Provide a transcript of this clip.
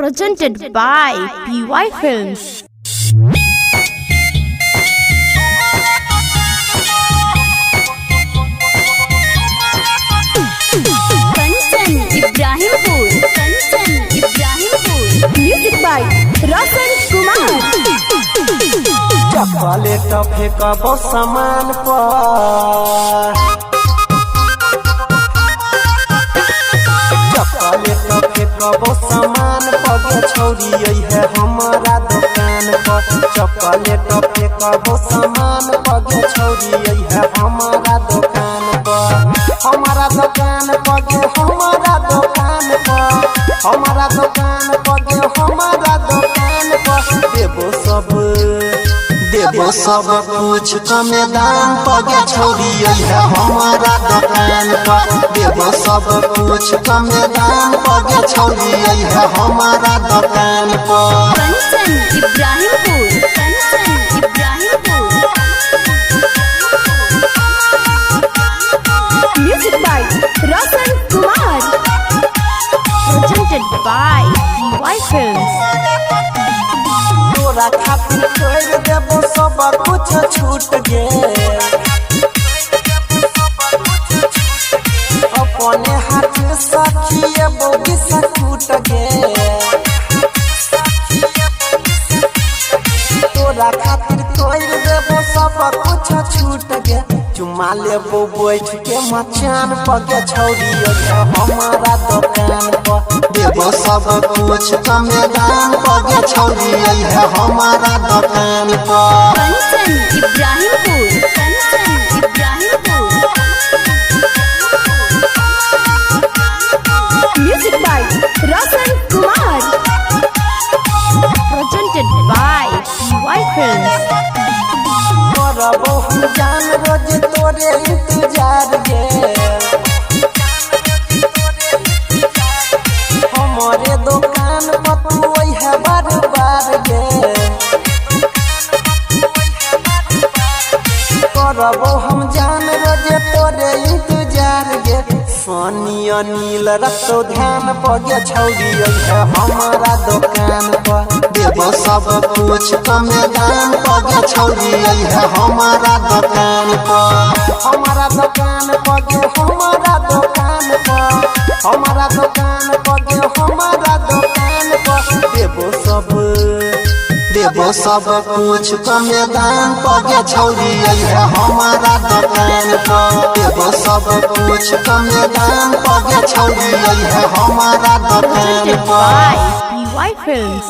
Presented by PY Films. Kanchan Ibrahimpur music by Roshan Kumar. Chocolate फेंकबो सामान पर, चॉकलेट फेंकबो सामान पर, छौरी है हमारा दुकान पर। चॉकलेट फेंकबो सामान पर, छौरी है हमारा दुकान पर। हमारा दुकान पर, हमारा दुकान पर, हमारा दुकान पर, हमारा दुकान पर। देबो सब कुछ कमे दाम पर, छौरी है हमारा दुकान पर। देबो सब कुछ कमे दाम पर, छौरी है हमारा दुकान पर। Kanchan Ibrahimpur music by Roshan Kumar. Presented by PY Films. तोरा खातिर छोड़ देबो सब कुछ छूट गे, अपने हाथ सखिए बोगी से टूट गे। तोरा खातिर छोड़ देबो सब कुछ छूट गे, चुमा लेबो बैठ के मचान पर, छौरी है हमारा दुकान पर। देबो सब कुछ कमे दाम पर, छौरी है हमारा दुकान पर। Kanchan Ibrahimpur music by Roshan Kumar. Presented by PY Films. करबो हम जान रोज तोरे इंतजार गे, हमारे दुकान पर तू है बार बार गे। करबो हम जान रोज तोरे इंतजार गे, सोनी अनिल रखो ध्यान पर, छौरी है हमारा दुकान पर। देबो सब कुछ कमे दाम पर, छौरी है हमारा दुकान पर। हमारा दुकान पर, हमारा दुकान पर, हमारा दुकान पर, हमारा दुकान पर। देबो सब कुछ कमे दाम पर, छौरी है हमारा दुकान पर। देबो सब कुछ कमे दाम पर, छौरी है हमारा दुकान Presented पर। by PY Films.